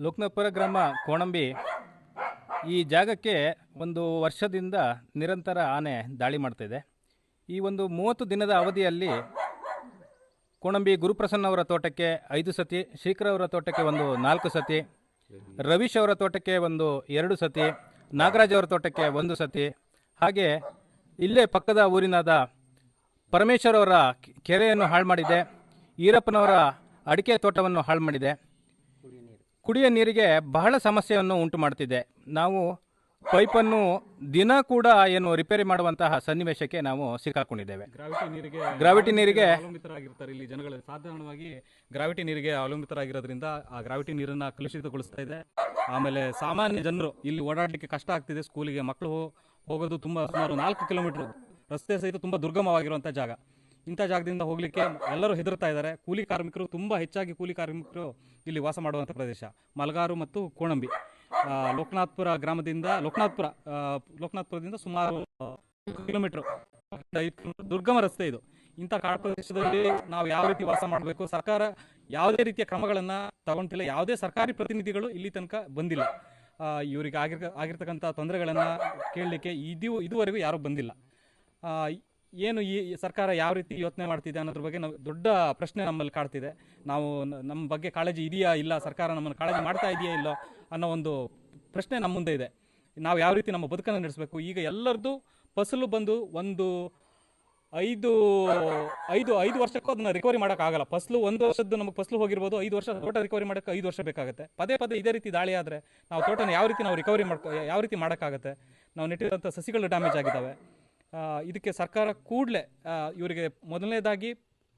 ಲೋಕನಾಥಪುರ ಗ್ರಾಮ ಕೋಣಂಬಿ ಈ ಜಾಗಕ್ಕೆ ಒಂದು ವರ್ಷದಿಂದ ನಿರಂತರ ಆನೆ ದಾಳಿ ಮಾಡ್ತಿದೆ. ಈ ಒಂದು 30 ದಿನದ ಅವಧಿಯಲ್ಲಿ ಕೋಣಂಬಿ ಗುರುಪ್ರಸನ್ನ ಅವರ ತೋಟಕ್ಕೆ 5 ಸತಿ, ಶೇಖರ್ ಅವರ ತೋಟಕ್ಕೆ ಒಂದು 4 ಸತಿ, ರವೀಶ್ ಅವರ ತೋಟಕ್ಕೆ ಒಂದು 2 ಸತಿ, ನಾಗರಾಜ್ ಅವರ ತೋಟಕ್ಕೆ 1 ಸತಿ, ಹಾಗೆ ಇಲ್ಲೇ ಪಕ್ಕದ ಊರಿನಾದ ಪರಮೇಶ್ವರ್ ಅವರ ಕೆರೆಯನ್ನು ಹಾಳು ಮಾಡಿದೆ. ಈರಪ್ಪನವರ ಅಡಿಕೆ ತೋಟವನ್ನು ಹಾಳು ಮಾಡಿದೆ. ಕುಡಿಯ ನೀರಿಗೆ ಬಹಳ ಸಮಸ್ಯೆಯನ್ನು ಉಂಟು ಮಾಡ್ತಿದೆ. ನಾವು ಪೈಪನ್ನು ದಿನ ಕೂಡ ಏನು ರಿಪೇರಿ ಮಾಡುವಂತಹ ಸನ್ನಿವೇಶಕ್ಕೆ ನಾವು ಸಿಕ್ಕಾಕೊಂಡಿದ್ದೇವೆ. ಗ್ರಾವಿಟಿ ನೀರಿಗೆ ಅವಲಂಬಿತರಾಗಿರ್ತಾರೆ ಇಲ್ಲಿ ಜನಗಳು. ಸಾಧಾರಣವಾಗಿ ಗ್ರಾವಿಟಿ ನೀರಿಗೆ ಅವಲಂಬಿತರಾಗಿರೋದ್ರಿಂದ ಆ ಗ್ರಾವಿಟಿ ನೀರನ್ನ ಕಲುಷಿತಗೊಳಿಸ್ತಾ ಇದೆ. ಆಮೇಲೆ ಸಾಮಾನ್ಯ ಜನರು ಇಲ್ಲಿ ಓಡಾಡಲಿಕ್ಕೆ ಕಷ್ಟ ಆಗ್ತಿದೆ. ಸ್ಕೂಲಿಗೆ ಮಕ್ಕಳು ಹೋಗೋದು ಸುಮಾರು 4 ಕಿಲೋಮೀಟರ್ ರಸ್ತೆ ಸಹಿತ ತುಂಬ ದುರ್ಗಮವಾಗಿರುವಂಥ ಜಾಗ. ಇಂಥ ಜಾಗದಿಂದ ಹೋಗಲಿಕ್ಕೆ ಎಲ್ಲರೂ ಹೆದರ್ತಾ ಇದ್ದಾರೆ. ಕೂಲಿ ಕಾರ್ಮಿಕರು ತುಂಬ ಹೆಚ್ಚಾಗಿ ಕೂಲಿ ಕಾರ್ಮಿಕರು ಇಲ್ಲಿ ವಾಸ ಮಾಡುವಂಥ ಪ್ರದೇಶ ಮಲಗಾರು ಮತ್ತು ಕೋಣಂಬಿ. ಲೋಕನಾಥಪುರ ಗ್ರಾಮದಿಂದ ಲೋಕನಾಥಪುರದಿಂದ ಸುಮಾರು 5 ಕಿಲೋಮೀಟರ್ ದುರ್ಗಮ ರಸ್ತೆ ಇದು. ಇಂಥ ಕಾಡು ಪ್ರದೇಶದಲ್ಲಿ ನಾವು ಯಾವ ರೀತಿ ವಾಸ ಮಾಡಬೇಕು? ಸರ್ಕಾರ ಯಾವುದೇ ರೀತಿಯ ಕ್ರಮಗಳನ್ನು ತಗೊಂಡಿಲ್ಲ. ಯಾವುದೇ ಸರ್ಕಾರಿ ಪ್ರತಿನಿಧಿಗಳು ಇಲ್ಲಿ ತನಕ ಬಂದಿಲ್ಲ. ಇವರಿಗೆ ಆಗಿರ್ತಕ್ಕಂಥ ತೊಂದರೆಗಳನ್ನು ಕೇಳಲಿಕ್ಕೆ ಇದುವರೆಗೂ ಯಾರೂ ಬಂದಿಲ್ಲ. ಏನು ಈ ಸರ್ಕಾರ ಯಾವ ರೀತಿ ಯೋಚನೆ ಮಾಡ್ತಿದೆ ಅನ್ನೋದ್ರ ಬಗ್ಗೆ ನಾವು ದೊಡ್ಡ ಪ್ರಶ್ನೆ ನಮ್ಮಲ್ಲಿ ಕಾಡ್ತಿದೆ. ನಾವು ನಮ್ಮ ಬಗ್ಗೆ ಕಾಳಜಿ ಇದೆಯಾ ಇಲ್ಲ, ಸರ್ಕಾರ ನಮ್ಮನ್ನು ಕಾಳಜಿ ಮಾಡ್ತಾ ಇದೆಯಾ ಇಲ್ಲೋ ಅನ್ನೋ ಒಂದು ಪ್ರಶ್ನೆ ನಮ್ಮ ಮುಂದೆ ಇದೆ. ನಾವು ಯಾವ ರೀತಿ ನಮ್ಮ ಬದುಕನ್ನು ನಡೆಸಬೇಕು? ಈಗ ಎಲ್ಲರದ್ದು ಫಸಲು ಬಂದು ಒಂದು 5 ವರ್ಷಕ್ಕೂ ಅದನ್ನ ರಿಕವರಿ ಮಾಡೋಕ್ಕಾಗಲ್ಲ. ಫಸಲು 1 ವರ್ಷದ್ದು ನಮಗೆ ಫಸಲು ಹೋಗಿರ್ಬೋದು, 5 ವರ್ಷ ತೋಟ ರಿಕವರಿ ಮಾಡೋಕ್ಕೆ 5 ವರ್ಷ ಬೇಕಾಗುತ್ತೆ. ಪದೇ ಇದೇ ರೀತಿ ದಾಳಿ ಆದರೆ ನಾವು ತೋಟನ ಯಾವ ರೀತಿ ನಾವು ರಿಕವರಿ ಯಾವ ರೀತಿ ಮಾಡೋಕ್ಕಾಗತ್ತೆ? ನಾವು ನೆಟ್ಟಿರೋಂಥ ಸಸಿಗಳು ಡ್ಯಾಮೇಜ್ ಆಗಿದ್ದಾವೆ. ಇದಕ್ಕೆ ಸರ್ಕಾರ ಕೂಡಲೇ ಇವರಿಗೆ ಮೊದಲನೇದಾಗಿ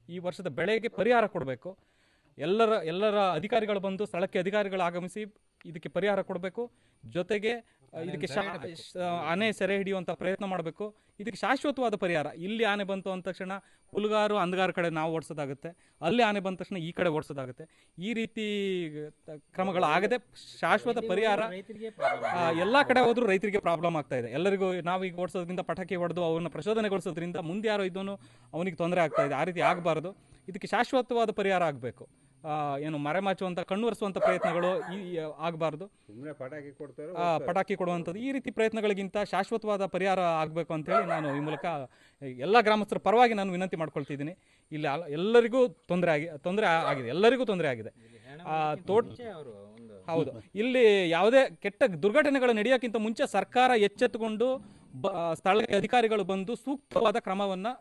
ಈ ವರ್ಷದ ಬೆಳೆಗೆ ಪರಿಹಾರ ಕೊಡಬೇಕು. ಎಲ್ಲರ ಅಧಿಕಾರಿಗಳು ಬಂದು ಸ್ಥಳಕ್ಕೆ ಅಧಿಕಾರಿಗಳು ಆಗಮಿಸಿ ಇದಕ್ಕೆ ಪರಿಹಾರ ಕೊಡಬೇಕು. ಜೊತೆಗೆ ಇದಕ್ಕೆ ಆನೆ ಸೆರೆ ಹಿಡಿಯುವಂಥ ಪ್ರಯತ್ನ ಮಾಡಬೇಕು. ಇದಕ್ಕೆ ಶಾಶ್ವತವಾದ ಪರಿಹಾರ. ಇಲ್ಲಿ ಆನೆ ಬಂತು ಅಂದ ತಕ್ಷಣ ಹುಲ್ಗಾರು ಅಂಧಗಾರ ಕಡೆ ನಾವು ಓಡಿಸೋದಾಗುತ್ತೆ, ಅಲ್ಲಿ ಆನೆ ಬಂದ ತಕ್ಷಣ ಈ ಕಡೆ ಓಡಿಸೋದಾಗುತ್ತೆ. ಈ ರೀತಿ ಕ್ರಮಗಳಾಗದೆ ಶಾಶ್ವತ ಪರಿಹಾರ ಎಲ್ಲ ಕಡೆ ಹೋದ್ರೂ ರೈತರಿಗೆ ಪ್ರಾಬ್ಲಮ್ ಆಗ್ತಾ ಇದೆ. ಎಲ್ಲರಿಗೂ ನಾವೀಗ ಓಡಿಸೋದ್ರಿಂದ ಪಟಾಕಿ ಹೊಡೆದು ಅವನ್ನ ಪ್ರಚೋದನೆಗೊಳಿಸೋದ್ರಿಂದ ಮುಂದೆ ಯಾರೋ ಇದನ್ನು ಅವನಿಗೆ ತೊಂದರೆ ಆಗ್ತಾ ಇದೆ. ಆ ರೀತಿ ಆಗಬಾರ್ದು. ಇದಕ್ಕೆ ಶಾಶ್ವತವಾದ ಪರಿಹಾರ ಆಗಬೇಕು. ಏನು ಮರೆಮಾಚುವಂಥ ಕಣ್ಣುವರಿಸುವಂಥ ಪ್ರಯತ್ನಗಳು ಆಗಬಾರ್ದು. ಪಟಾಕಿ ಕೊಡುವಂಥದ್ದು ಈ ರೀತಿ ಪ್ರಯತ್ನಗಳಿಗಿಂತ ಶಾಶ್ವತವಾದ ಪರಿಹಾರ ಆಗಬೇಕು ಅಂತೇಳಿ ನಾನು ಈ ಮೂಲಕ ಎಲ್ಲ ಗ್ರಾಮಸ್ಥರ ಪರವಾಗಿ ನಾನು ವಿನಂತಿ ಮಾಡ್ಕೊಳ್ತಿದ್ದೀನಿ. ಇಲ್ಲಿ ಎಲ್ಲರಿಗೂ ತೊಂದರೆ ಆಗಿದೆ. ಎಲ್ಲರಿಗೂ ತೊಂದರೆ ಆಗಿದೆ. ಹೌದು, ಇಲ್ಲಿ ಯಾವುದೇ ಕೆಟ್ಟ ದುರ್ಘಟನೆಗಳು ನಡೆಯೋಕ್ಕಿಂತ ಮುಂಚೆ ಸರ್ಕಾರ ಎಚ್ಚೆತ್ತುಕೊಂಡು ಸ್ಥಳೀಯ ಅಧಿಕಾರಿಗಳು ಬಂದು ಸೂಕ್ತವಾದ ಕ್ರಮವನ್ನು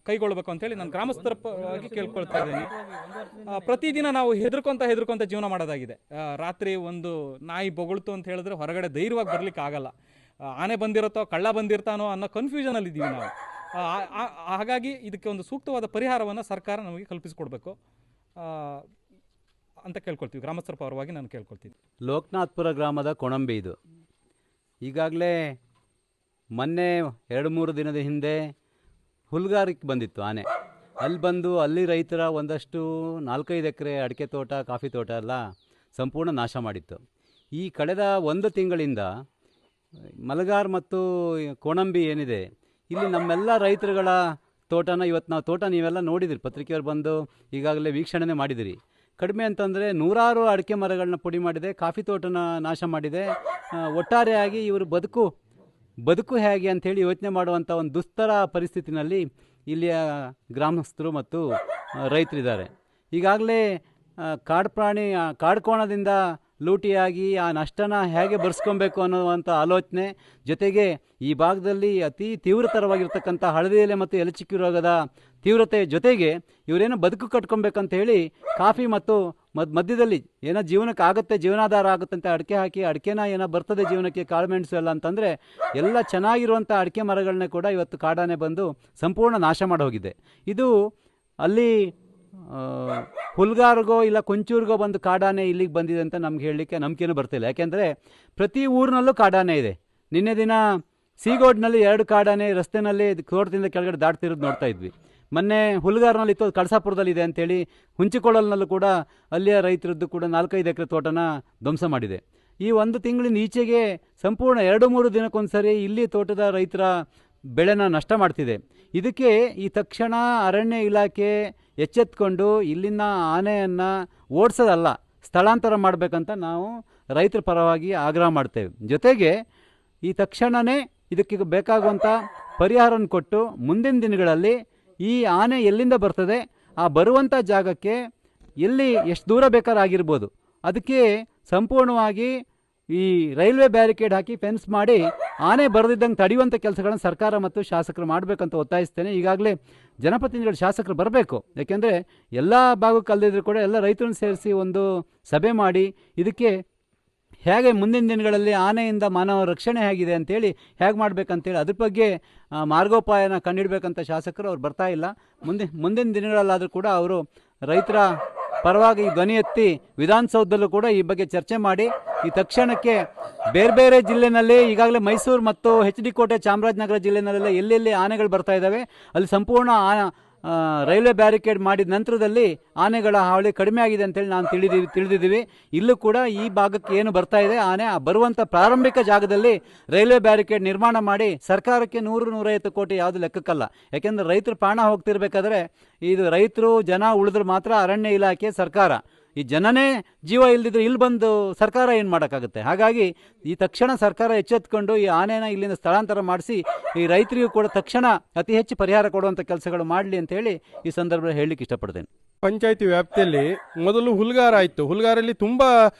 ಕೈಗೊಳ್ಳಬೇಕು ಅಂತೇಳಿ ನಾನು ಗ್ರಾಮಸ್ಥರ ಪರವಾಗಿ ಕೇಳ್ಕೊಳ್ತಾ ಇದ್ದೀನಿ. ಪ್ರತಿದಿನ ನಾವು ಹೆದರ್ಕೊಂತ ಜೀವನ ಮಾಡೋದಾಗಿದೆ. ರಾತ್ರಿ ಒಂದು ನಾಯಿ ಬೊಗಳ್ತು ಅಂತ ಹೇಳಿದ್ರೆ ಹೊರಗಡೆ ಧೈರ್ಯವಾಗಿ ಬರ್ಲಿಕ್ಕೆ ಆಗಲ್ಲ. ಆನೆ ಬಂದಿರುತ್ತೋ ಕಳ್ಳ ಬಂದಿರ್ತಾನೋ ಅನ್ನೋ ಕನ್ಫ್ಯೂಷನಲ್ಲಿ ಇದ್ದೀವಿ ನಾವು. ಹಾಗಾಗಿ ಇದಕ್ಕೆ ಒಂದು ಸೂಕ್ತವಾದ ಪರಿಹಾರವನ್ನು ಸರ್ಕಾರ ನಮಗೆ ಕಲ್ಪಿಸಿಕೊಡ್ಬೇಕು ಅಂತ ಕೇಳ್ಕೊಳ್ತೀವಿ. ಗ್ರಾಮಸ್ಥರ ಪರವಾಗಿ ನಾನು ಕೇಳ್ಕೊಳ್ತೀನಿ. ಲೋಕನಾಥಪುರ ಗ್ರಾಮದ ಕೋಣಂಬಿ ಇದು. ಈಗಾಗಲೇ ಮೊನ್ನೆ 2-3 ದಿನದ ಹಿಂದೆ ಹುಲ್ಗಾರಕ್ಕೆ ಬಂದಿತ್ತು ಆನೆ. ಅಲ್ಲಿ ರೈತರ ಒಂದಷ್ಟು 4-5 ಎಕರೆ ಅಡಿಕೆ ತೋಟ, ಕಾಫಿ ತೋಟ ಎಲ್ಲ ಸಂಪೂರ್ಣ ನಾಶ ಮಾಡಿತ್ತು. ಈ ಕಳೆದ 1 ತಿಂಗಳಿಂದ ಮಲಗಾರ್ ಮತ್ತು ಕೋಣಂಬಿ ಏನಿದೆ, ಇಲ್ಲಿ ನಮ್ಮೆಲ್ಲ ರೈತರುಗಳ ತೋಟನ ಇವತ್ತು ನಾವು ನೀವೆಲ್ಲ ನೋಡಿದಿರಿ, ಪತ್ರಿಕೆಯವ್ರು ಬಂದು ಈಗಾಗಲೇ ವೀಕ್ಷಣೆ ಮಾಡಿದಿರಿ. ಕಡಿಮೆ ಅಂತಂದರೆ 100 ಅಡಿಕೆ ಮರಗಳನ್ನ ಪುಡಿ ಮಾಡಿದೆ, ಕಾಫಿ ತೋಟನ ನಾಶ ಮಾಡಿದೆ. ಒಟ್ಟಾರೆಯಾಗಿ ಇವರು ಬದುಕು ಹೇಗೆ ಅಂಥೇಳಿ ಯೋಚನೆ ಮಾಡುವಂಥ ಒಂದು ದುಸ್ತರ ಪರಿಸ್ಥಿತಿನಲ್ಲಿ ಇಲ್ಲಿಯ ಗ್ರಾಮಸ್ಥರು ಮತ್ತು ರೈತರಿದ್ದಾರೆ. ಈಗಾಗಲೇ ಕಾಡ್ಕೋಣದಿಂದ ಲೂಟಿಯಾಗಿ ಆ ನಷ್ಟನ ಹೇಗೆ ಭರಿಸ್ಕೊಬೇಕು ಅನ್ನುವಂಥ ಆಲೋಚನೆ, ಜೊತೆಗೆ ಈ ಭಾಗದಲ್ಲಿ ಅತಿ ತೀವ್ರತರವಾಗಿರ್ತಕ್ಕಂಥ ಹಳದಿ ಎಲೆ ಮತ್ತು ಎಲೆಚುಕ್ಕಿ ರೋಗದ ತೀವ್ರತೆ ಜೊತೆಗೆ ಇವರೇನೋ ಬದುಕು ಕಟ್ಕೊಬೇಕಂತ ಹೇಳಿ ಕಾಫಿ ಮತ್ತು ಮಧ್ಯದಲ್ಲಿ ಏನೋ ಜೀವನಕ್ಕೆ ಆಗುತ್ತೆ, ಜೀವನಾಧಾರ ಆಗುತ್ತಂತ ಅಡಿಕೆ ಹಾಕಿ ಅಡಿಕೆನ ಏನೋ ಬರ್ತದೆ ಜೀವನಕ್ಕೆ, ಕಾಳುಮೆಣಸು ಎಲ್ಲ ಅಂತಂದರೆ ಎಲ್ಲ ಚೆನ್ನಾಗಿರುವಂಥ ಅಡಿಕೆ ಮರಗಳನ್ನೇ ಕೂಡ ಇವತ್ತು ಕಾಡಾನೆ ಬಂದು ಸಂಪೂರ್ಣ ನಾಶ ಮಾಡಿ ಹೋಗಿದೆ. ಇದು ಅಲ್ಲಿ ಹುಲ್ಗಾರಿಗೋ ಇಲ್ಲ ಕೊಂಚೂರಿಗೋ ಬಂದು ಕಾಡಾನೆ ಇಲ್ಲಿಗೆ ಬಂದಿದೆ ಅಂತ ನಮ್ಗೆ ಹೇಳಲಿಕ್ಕೆ ನಂಬಿಕೆನೂ ಬರ್ತಿಲ್ಲ. ಯಾಕೆಂದರೆ ಪ್ರತಿ ಊರಿನಲ್ಲೂ ಕಾಡಾನೆ ಇದೆ. ನಿನ್ನೆ ದಿನ ಸೀಗೋಡ್ನಲ್ಲಿ 2 ಕಾಡಾನೆ ರಸ್ತೆನಲ್ಲಿ ತೋಟದಿಂದ ಕೆಳಗಡೆ ದಾಟ್ತಿರೋದು ನೋಡ್ತಾ ಇದ್ವಿ. ಮೊನ್ನೆ ಹುಲ್ಗಾರ್ನಲ್ಲಿ ಇತ್ತು, ಕಳಸಾಪುರದಲ್ಲಿ ಇದೆ ಅಂತೇಳಿ ಹುಂಚಿಕೊಳ್ಳಲ್ನಲ್ಲೂ ಕೂಡ ಅಲ್ಲಿಯ ರೈತರದ್ದು ಕೂಡ 4-5 ಎಕರೆ ತೋಟನ ಧ್ವಂಸ ಮಾಡಿದೆ. ಈ 1 ತಿಂಗಳಿನ ಈಚೆಗೆ ಸಂಪೂರ್ಣ 2-3 ದಿನಕ್ಕೊಂದು ಸರಿ ಇಲ್ಲಿ ತೋಟದ ರೈತರ ಬೆಳೆನ ನಷ್ಟ ಮಾಡ್ತಿದೆ. ಇದಕ್ಕೆ ಈ ತಕ್ಷಣ ಅರಣ್ಯ ಇಲಾಖೆ ಎಚ್ಚೆತ್ಕೊಂಡು ಇಲ್ಲಿನ ಆನೆಯನ್ನು ಓಡಿಸೋದಲ್ಲ, ಸ್ಥಳಾಂತರ ಮಾಡಬೇಕಂತ ನಾವು ರೈತರ ಪರವಾಗಿ ಆಗ್ರಹ ಮಾಡ್ತೇವೆ. ಜೊತೆಗೆ ಈ ತಕ್ಷಣವೇ ಇದಕ್ಕೆ ಬೇಕಾಗುವಂಥ ಪರಿಹಾರವನ್ನು ಕೊಟ್ಟು ಮುಂದಿನ ದಿನಗಳಲ್ಲಿ ಈ ಆನೆ ಎಲ್ಲಿಂದ ಬರ್ತದೆ, ಆ ಬರುವಂಥ ಜಾಗಕ್ಕೆ ಎಲ್ಲಿ ಎಷ್ಟು ದೂರ ಬೇಕಾದ್ರೂ ಆಗಿರ್ಬೋದು, ಅದಕ್ಕೆ ಸಂಪೂರ್ಣವಾಗಿ ಈ ರೈಲ್ವೆ ಬ್ಯಾರಿಕೇಡ್ ಹಾಕಿ ಫೆನ್ಸ್ ಮಾಡಿ ಆನೆ ಬರದಿದ್ದಂಗೆ ತಡೆಯುವಂಥ ಕೆಲಸಗಳನ್ನು ಸರ್ಕಾರ ಮತ್ತು ಶಾಸಕರು ಮಾಡಬೇಕಂತ ಒತ್ತಾಯಿಸ್ತೇನೆ. ಈಗಾಗಲೇ ಜನಪ್ರತಿನಿಧಿಗಳು ಶಾಸಕರು ಬರಬೇಕು, ಯಾಕೆಂದರೆ ಎಲ್ಲ ಭಾಗಕ್ಕೆ ಅಲ್ಲದಿದ್ರೂ ಕೂಡ ಎಲ್ಲ ರೈತರನ್ನು ಸೇರಿಸಿ ಒಂದು ಸಭೆ ಮಾಡಿ ಇದಕ್ಕೆ ಹೇಗೆ ಮುಂದಿನ ದಿನಗಳಲ್ಲಿ ಆನೆಯಿಂದ ಮಾನವ ರಕ್ಷಣೆ ಹೇಗಿದೆ ಅಂತೇಳಿ ಹೇಗೆ ಮಾಡಬೇಕಂತೇಳಿ ಅದ್ರ ಬಗ್ಗೆ ಮಾರ್ಗೋಪಾಯನ ಕಂಡುಹಿಡಬೇಕಂತ ಶಾಸಕರು ಅವ್ರು ಬರ್ತಾ ಇಲ್ಲ. ಮುಂದಿನ ದಿನಗಳಲ್ಲಾದರೂ ಕೂಡ ಅವರು ರೈತರ ಪರವಾಗಿ ಧ್ವನಿ ಎತ್ತಿ ವಿಧಾನಸೌಧದಲ್ಲೂ ಕೂಡ ಈ ಬಗ್ಗೆ ಚರ್ಚೆ ಮಾಡಿ ಈ ತಕ್ಷಣಕ್ಕೆ ಬೇರೆ ಬೇರೆ ಜಿಲ್ಲೆನಲ್ಲಿ ಈಗಾಗಲೇ ಮೈಸೂರು ಮತ್ತು HD ಕೋಟೆ ಚಾಮರಾಜನಗರ ಜಿಲ್ಲೆನಲ್ಲೆಲ್ಲ ಎಲ್ಲೆಲ್ಲಿ ಆನೆಗಳು ಬರ್ತಾ ಇದ್ದಾವೆ ಅಲ್ಲಿ ಸಂಪೂರ್ಣ ರೈಲ್ವೆ ಬ್ಯಾರಿಕೇಡ್ ಮಾಡಿದ ನಂತರದಲ್ಲಿ ಆನೆಗಳ ಹಾವಳಿ ಕಡಿಮೆ ಆಗಿದೆ ಅಂತೇಳಿ ನಾವು ತಿಳಿದಿದ್ದೀವಿ. ಇಲ್ಲೂ ಕೂಡ ಈ ಭಾಗಕ್ಕೆ ಏನು ಬರ್ತಾ ಇದೆ ಆನೆ, ಆ ಬರುವಂಥ ಪ್ರಾರಂಭಿಕ ಜಾಗದಲ್ಲಿ ರೈಲ್ವೆ ಬ್ಯಾರಿಕೇಡ್ ನಿರ್ಮಾಣ ಮಾಡಿ ಸರ್ಕಾರಕ್ಕೆ 100-150 ಕೋಟಿ ಯಾವುದು ಲೆಕ್ಕಕ್ಕಲ್ಲ. ಯಾಕೆಂದರೆ ರೈತರು ಪ್ರಾಣ ಹೋಗ್ತಿರ್ಬೇಕಾದ್ರೆ ಇದು ರೈತರು ಜನ ಉಳಿದ್ರೆ ಮಾತ್ರ ಅರಣ್ಯ ಇಲಾಖೆ ಸರ್ಕಾರ, ಈ ಜನನೇ ಜೀವ ಇಲ್ದಿದ್ರೆ ಇಲ್ಲಿ ಬಂದು ಸರ್ಕಾರ ಏನು ಮಾಡೋಕ್ಕಾಗುತ್ತೆ. ಹಾಗಾಗಿ ಈ ತಕ್ಷಣ ಸರ್ಕಾರ ಎಚ್ಚೆತ್ಕೊಂಡು ಈ ಆನೆನ ಇಲ್ಲಿಂದ ಸ್ಥಳಾಂತರ ಮಾಡಿಸಿ ಈ ರೈತರಿಗೂ ಕೂಡ ತಕ್ಷಣ ಅತಿ ಹೆಚ್ಚು ಪರಿಹಾರ ಕೊಡುವಂಥ ಕೆಲಸಗಳು ಮಾಡಲಿ ಅಂತ ಹೇಳಿ ಈ ಸಂದರ್ಭದಲ್ಲಿ ಹೇಳಲಿಕ್ಕೆ ಇಷ್ಟಪಡ್ತೇನೆ. ಪಂಚಾಯಿತಿ ವ್ಯಾಪ್ತಿಯಲ್ಲಿ ಮೊದಲು ಹುಲ್ಗಾರ ಆಯಿತು. ಹುಲ್ಗಾರಲ್ಲಿ ತುಂಬ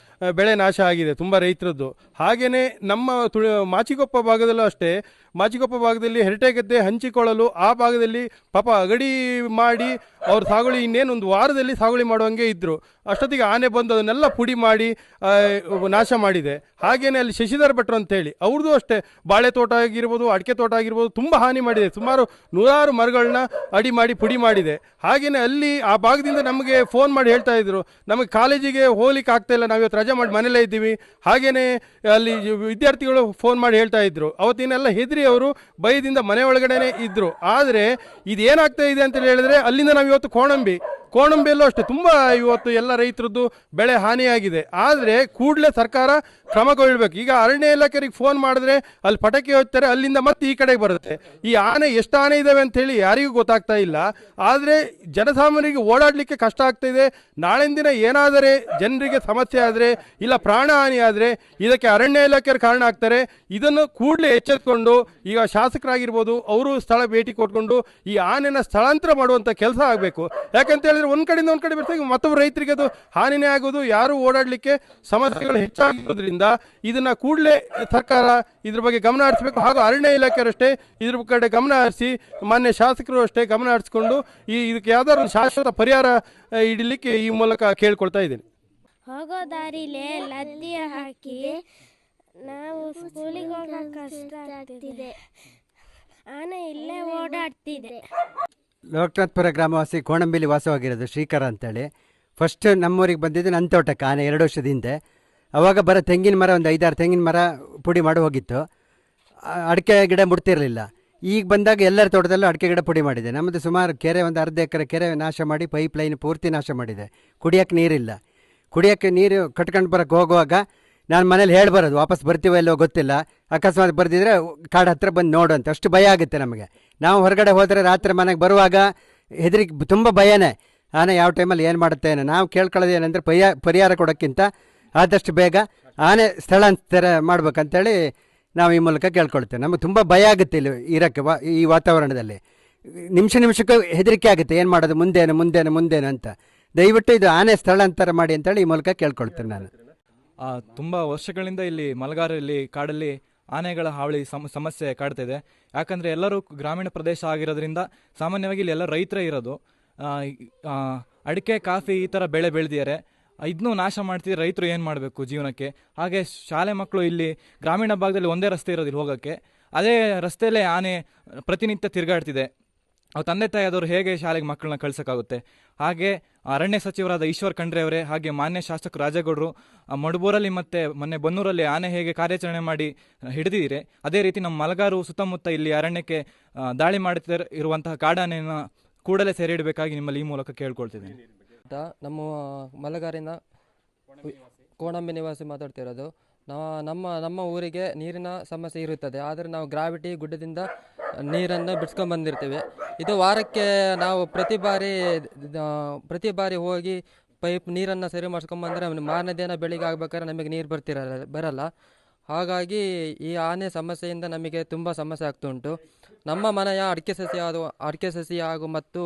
ಬೆಳೆ ನಾಶ ಆಗಿದೆ, ತುಂಬ ರೈತರದ್ದು. ಹಾಗೆಯೇ ನಮ್ಮ ಮಾಚಿಕೊಪ್ಪ ಭಾಗದಲ್ಲೂ ಅಷ್ಟೇ. ಮಾಚಿಕೊಪ್ಪ ಭಾಗದಲ್ಲಿ ಹೆರಟೆ ಗದ್ದೆ ಹಂಚಿಕೊಳ್ಳಲು ಆ ಭಾಗದಲ್ಲಿ ಪಾಪ ಅಗಡಿ ಮಾಡಿ ಅವ್ರ ಸಾಗುವಳಿ ಇನ್ನೇನು ಒಂದು ವಾರದಲ್ಲಿ ಸಾಗುವಳಿ ಮಾಡುವಂಗೆ ಇದ್ದರು. ಅಷ್ಟೊತ್ತಿಗೆ ಆನೆ ಬಂದು ಅದನ್ನೆಲ್ಲ ಪುಡಿ ಮಾಡಿ ನಾಶ ಮಾಡಿದೆ. ಹಾಗೆಯೇ ಅಲ್ಲಿ ಶಶಿಧರ್ ಭಟ್ರು ಅಂತೇಳಿ ಅವ್ರದ್ದು ಅಷ್ಟೇ ಬಾಳೆ ತೋಟ ಆಗಿರ್ಬೋದು, ಅಡಿಕೆ ತೋಟ ಆಗಿರ್ಬೋದು, ತುಂಬ ಹಾನಿ ಮಾಡಿದೆ. ಸುಮಾರು 100 ಮರಗಳನ್ನ ಅಡಿ ಮಾಡಿ ಪುಡಿ ಮಾಡಿದೆ. ಹಾಗೆಯೇ ಅಲ್ಲಿ ಆ ಭಾಗದಿಂದ ನಮಗೆ ಫೋನ್ ಮಾಡಿ ಹೇಳ್ತಾ ಇದ್ರು, ನಮಗೆ ಕಾಲೇಜಿಗೆ ಹೋಗ್ಲಿಕ್ಕೆ ಆಗ್ತಾ ಇಲ್ಲ, ನಾವು ಇವತ್ತು ರಜೆ ಮಾಡಿ ಮನೇಲೇ ಇದ್ದೀವಿ. ಹಾಗೆಯೇ ಅಲ್ಲಿ ವಿದ್ಯಾರ್ಥಿಗಳು ಫೋನ್ ಮಾಡಿ ಹೇಳ್ತಾ ಇದ್ರು. ಅವತ್ತಿನೆಲ್ಲ ಹೆದರಿ ಅವರು ಭಯದಿಂದ ಮನೆ ಒಳಗಡೆನೆ ಇದ್ರು. ಆದರೆ ಇದೇನಾಗ್ತಾ ಇದೆ ಅಂತ ಹೇಳಿದ್ರೆ ಅಲ್ಲಿಂದ ನಾವು ಇವತ್ತು ಕೋಣಂಬಿಯಲ್ಲೂ ಅಷ್ಟೇ ತುಂಬ ಇವತ್ತು ಎಲ್ಲ ರೈತರದ್ದು ಬೆಳೆ ಹಾನಿಯಾಗಿದೆ. ಆದರೆ ಕೂಡಲೇ ಸರ್ಕಾರ ಕ್ರಮ ಕೈಗೊಳ್ಳಬೇಕು. ಈಗ ಅರಣ್ಯ ಇಲಾಖೆಗೆ ಫೋನ್ ಮಾಡಿದ್ರೆ ಅಲ್ಲಿ ಪಟಾಕಿ ಹೋಗ್ತಾರೆ, ಅಲ್ಲಿಂದ ಮತ್ತೆ ಈ ಕಡೆಗೆ ಬರುತ್ತೆ. ಈ ಆನೆ ಎಷ್ಟು ಆನೆ ಇದ್ದಾವೆ ಅಂತ ಹೇಳಿ ಯಾರಿಗೂ ಗೊತ್ತಾಗ್ತಾ ಇಲ್ಲ. ಆದರೆ ಜನಸಾಮಾನ್ಯರಿಗೆ ಓಡಾಡಲಿಕ್ಕೆ ಕಷ್ಟ ಆಗ್ತಾ ಇದೆ. ನಾಳಿನ ದಿನ ಏನಾದರೆ ಜನರಿಗೆ ಸಮಸ್ಯೆ ಆದರೆ ಇಲ್ಲ ಪ್ರಾಣ ಹಾನಿ ಆದರೆ ಇದಕ್ಕೆ ಅರಣ್ಯ ಇಲಾಖೆಯವರು ಕಾರಣ ಆಗ್ತಾರೆ. ಇದನ್ನು ಕೂಡಲೇ ಎಚ್ಚೆತ್ಕೊಂಡು ಈಗ ಶಾಸಕರಾಗಿರ್ಬೋದು ಅವರು ಸ್ಥಳ ಭೇಟಿ ಕೊಟ್ಕೊಂಡು ಈ ಆನೆನ ಸ್ಥಳಾಂತರ ಮಾಡುವಂಥ ಕೆಲಸ ಆಗಬೇಕು. ಯಾಕಂತ ಹೇಳಿದ್ರೆ ಒಂದು ಕಡೆಯಿಂದ ಒಂದು ಕಡೆ ಬರ್ತಾರೆ, ಮತ್ತೊಬ್ಬ ರೈತರಿಗೆ ಅದು ಹಾನಿನೇ ಆಗೋದು, ಯಾರು ಓಡಾಡಲಿಕ್ಕೆ ಸಮಸ್ಯೆಗಳು ಹೆಚ್ಚಾಗಿರೋದ್ರಿಂದ ಇದನ್ನ ಕೂಡಲೇ ಸರ್ಕಾರ ಇದ್ರ ಬಗ್ಗೆ ಗಮನ ಹರಿಸಬೇಕು. ಹಾಗೂ ಅರಣ್ಯ ಇಲಾಖೆಯವರು ಅಷ್ಟೇ ಇದ್ರ ಕಡೆ ಗಮನ ಹರಿಸಿ, ಮಾನ್ಯ ಶಾಸಕರು ಅಷ್ಟೇ ಗಮನ ಹರಿಸ್ಕೊಂಡು ಇದಕ್ಕೆ ಯಾವ್ದಾದ್ರು ಶಾಶ್ವತ ಪರಿಹಾರ ಇಡಲಿಕ್ಕೆ ಈ ಮೂಲಕ ಕೇಳ್ಕೊಳ್ತಾ ಇದ್ದೇನೆ. ಹೋಗೋ ದಾರಿಲೇ ಲದ್ದಿ ಹಾಕಿ ನಾವು ಸ್ಕೂಲಿಗೆ ಹೋಗಕ್ಕೆ ಕಷ್ಟ ಆಗ್ತಿದೆ. ಆನೆ ಇಲ್ಲೇ ಓಡಾಡ್ತಿದೆ. ಲೋಕನಾಥಪುರ ಗ್ರಾಮವಾಸಿ ಕೋಣಂಬಿಲಿ ವಾಸವಾಗಿರೋದು ಶ್ರೀಕರ ಅಂತೇಳಿ. ಫಸ್ಟ್ ನಮ್ಮೂರಿಗೆ ಬಂದಿದ್ದು ನನ್ನ ತೋಟಕ್ಕೆ ಆನೆ 2 ವರ್ಷದ ಹಿಂದೆ. ಅವಾಗ ಬರೋ ತೆಂಗಿನ ಮರ ಒಂದು 5-6 ತೆಂಗಿನ ಮರ ಪುಡಿ ಮಾಡಿ ಹೋಗಿತ್ತು. ಅಡಿಕೆ ಗಿಡ ಮುಡ್ತಿರಲಿಲ್ಲ. ಈಗ ಬಂದಾಗ ಎಲ್ಲರ ತೋಟದಲ್ಲೂ ಅಡಿಕೆ ಗಿಡ ಪುಡಿ ಮಾಡಿದೆ. ನಮ್ಮದು ಸುಮಾರು ಕೆರೆ, ಒಂದು ಅರ್ಧ ಎಕರೆ ಕೆರೆ ನಾಶ ಮಾಡಿ ಪೈಪ್ ಲೈನ್ ಪೂರ್ತಿ ನಾಶ ಮಾಡಿದೆ. ಕುಡಿಯೋಕ್ಕೆ ನೀರಿಲ್ಲ. ಕುಡಿಯೋಕ್ಕೆ ನೀರು ಕಟ್ಕೊಂಡು ಬರೋಕ್ಕೆ ಹೋಗುವಾಗ ನಾನು ಮನೇಲಿ ಹೇಳ್ಬರೋದು, ವಾಪಸ್ ಬರ್ತೀವೋ ಎಲ್ಲೋ ಗೊತ್ತಿಲ್ಲ, ಅಕಸ್ಮಾತ್ ಬರ್ದಿದ್ರೆ ಕಾಡು ಹತ್ರ ಬಂದು ನೋಡು ಅಂತ. ಅಷ್ಟು ಭಯ ಆಗುತ್ತೆ ನಮಗೆ. ನಾವು ಹೊರಗಡೆ ಹೋದರೆ ರಾತ್ರಿ ಮನೆಗೆ ಬರುವಾಗ ಹೆದರಿಕೆ, ತುಂಬ ಭಯನೇ. ಆನೆ ಯಾವ ಟೈಮಲ್ಲಿ ಏನು ಮಾಡುತ್ತೆ ಏನೋ. ನಾವು ಕೇಳ್ಕೊಳ್ಳೋದು ಏನಂದರೆ ಪರಿಹಾರ ಕೊಡೋಕ್ಕಿಂತ ಆದಷ್ಟು ಬೇಗ ಆನೆ ಸ್ಥಳಾಂತರ ಮಾಡ್ಬೇಕಂತೇಳಿ ನಾವು ಈ ಮೂಲಕ ಕೇಳ್ಕೊಳ್ತೇವೆ. ನಮಗೆ ತುಂಬ ಭಯ ಆಗುತ್ತೆ ಇಲ್ಲಿ ಇರೋಕ್ಕೆ. ಈ ವಾತಾವರಣದಲ್ಲಿ ನಿಮಿಷಕ್ಕೂ ಹೆದರಿಕೆ ಆಗುತ್ತೆ, ಏನು ಮಾಡೋದು, ಮುಂದೇನು ಅಂತ. ದಯವಿಟ್ಟು ಇದು ಆನೆ ಸ್ಥಳಾಂತರ ಮಾಡಿ ಅಂತೇಳಿ ಈ ಮೂಲಕ ಕೇಳ್ಕೊಳ್ತೇನೆ ನಾನು. ತುಂಬ ವರ್ಷಗಳಿಂದ ಇಲ್ಲಿ ಮಲಗಾರಲ್ಲಿ ಕಾಡಲ್ಲಿ ಆನೆಗಳ ಹಾವಳಿ ಸಮಸ್ಯೆ ಕಾಡ್ತಿದೆ. ಯಾಕಂದರೆ ಎಲ್ಲರೂ ಗ್ರಾಮೀಣ ಪ್ರದೇಶ ಆಗಿರೋದ್ರಿಂದ ಸಾಮಾನ್ಯವಾಗಿ ಇಲ್ಲಿ ಎಲ್ಲ ರೈತರೇ ಇರೋದು. ಅಡಿಕೆ, ಕಾಫಿ ಈ ಥರ ಬೆಳೆ ಬೆಳೆದಿದ್ದಾರೆ. ಇದನ್ನೂ ನಾಶ ಮಾಡ್ತಿದ್ರೆ ರೈತರು ಏನು ಮಾಡಬೇಕು ಜೀವನಕ್ಕೆ? ಹಾಗೆ ಶಾಲೆ ಮಕ್ಕಳು ಇಲ್ಲಿ ಗ್ರಾಮೀಣ ಭಾಗದಲ್ಲಿ ಒಂದೇ ರಸ್ತೆ ಇರೋದು ಇಲ್ಲಿ ಹೋಗೋಕ್ಕೆ. ಅದೇ ರಸ್ತೆಯಲ್ಲೇ ಆನೆ ಪ್ರತಿನಿತ್ಯ ತಿರುಗಾಡ್ತಿದೆ. ಅವ್ರ ತಂದೆ ತಾಯಿಯಾದವರು ಹೇಗೆ ಶಾಲೆಗೆ ಮಕ್ಕಳನ್ನ ಕಳ್ಸೋಕ್ಕಾಗುತ್ತೆ? ಹಾಗೆ ಅರಣ್ಯ ಸಚಿವರಾದ ಈಶ್ವರ್ ಖಂಡ್ರೆ ಅವರೇ, ಹಾಗೆ ಮಾನ್ಯ ಶಾಸಕರು ರಾಜೇಗೌಡರು ಮಡುಬೂರಲ್ಲಿ ಮತ್ತು ಮೊನ್ನೆ ಬನ್ನೂರಲ್ಲಿ ಆನೆ ಹೇಗೆ ಕಾರ್ಯಾಚರಣೆ ಮಾಡಿ ಹಿಡಿದಿದ್ದೀರಿ, ಅದೇ ರೀತಿ ನಮ್ಮ ಮಲಗಾರು ಸುತ್ತಮುತ್ತ ಇಲ್ಲಿ ಅರಣ್ಯಕ್ಕೆ ದಾಳಿ ಮಾಡುತ್ತಿರುವಂತಹ ಕಾಡಾನೆಯನ್ನು ಕೂಡಲೇ ಸೆರೆ ಹಿಡಬೇಕಾಗಿ ನಿಮ್ಮಲ್ಲಿ ಈ ಮೂಲಕ ಕೇಳ್ಕೊಳ್ತಿದ್ದೀನಿ. ನಮ್ಮ ಮಲಗಾರಿನ ಕೋಣಂಬಿ ನಿವಾಸಿ ಮಾತಾಡ್ತಿರೋದು. ನಮ್ಮ ಊರಿಗೆ ನೀರಿನ ಸಮಸ್ಯೆ ಇರುತ್ತದೆ. ಆದರೆ ನಾವು ಗ್ರಾವಿಟಿ ಗುಡ್ಡದಿಂದ ನೀರನ್ನು ಬಿಡ್ಸ್ಕೊಂಡು ಬಂದಿರ್ತೀವಿ. ಇದು ವಾರಕ್ಕೆ ನಾವು ಪ್ರತಿ ಬಾರಿ ಹೋಗಿ ಪೈಪ್ ನೀರನ್ನು ಸರಿ ಮಾಡಿಸ್ಕೊಂಬಂದರೆ ಮಾರನೇ ದಿನ ಬೆಳಿಗ್ಗೆ ಆಗ್ಬೇಕಾದ್ರೆ ನಮಗೆ ನೀರು ಬರಲ್ಲ. ಹಾಗಾಗಿ ಈ ಆನೆ ಸಮಸ್ಯೆಯಿಂದ ನಮಗೆ ತುಂಬ ಸಮಸ್ಯೆ ಆಗ್ತುಂಟು. ನಮ್ಮ ಮನೆಯ ಅಡಿಕೆ ಸಸಿ ಹಾಗೂ ಮತ್ತು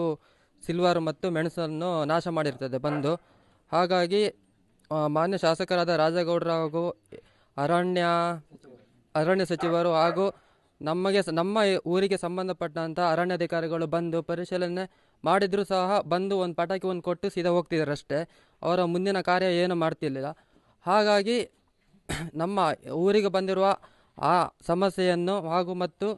ಸಿಲ್ವರ್ ಮತ್ತು ಮೆಣಸನ್ನು ನಾಶ ಮಾಡಿರ್ತದೆ ಬಂದು. ಹಾಗಾಗಿ ಮಾನ್ಯ ಶಾಸಕರಾದ ರಾಜೇಗೌಡರು ಹಾಗೂ ಅರಣ್ಯ ಸಚಿವರು ಹಾಗೂ ನಮ್ಮ ಊರಿಗೆ ಸಂಬಂಧಪಟ್ಟಂಥ ಅರಣ್ಯಾಧಿಕಾರಿಗಳು ಬಂದು ಪರಿಶೀಲನೆ ಮಾಡಿದರೂ ಸಹ ಬಂದು ಒಂದು ಪಟಾಕಿ ಕೊಟ್ಟು ಸೀದಾ ಹೋಗ್ತಿದ್ದಾರೆ ಅಷ್ಟೇ. ಅವರ ಮುಂದಿನ ಕಾರ್ಯ ಏನು ಮಾಡ್ತಿರ್ಲಿಲ್ಲ. ಹಾಗಾಗಿ ನಮ್ಮ ಊರಿಗೆ ಬಂದಿರುವ ಆ ಸಮಸ್ಯೆಯನ್ನು ಹಾಗೂ ಮತ್ತು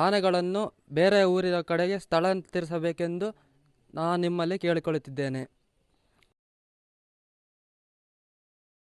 ಆನೆಗಳನ್ನು ಬೇರೆ ಊರಿನ ಕಡೆಗೆ ಸ್ಥಳಾಂತರಿಸಬೇಕೆಂದು ನಾನು ನಿಮ್ಮಲ್ಲಿ ಕೇಳಿಕೊಳ್ಳುತ್ತಿದ್ದೇನೆ.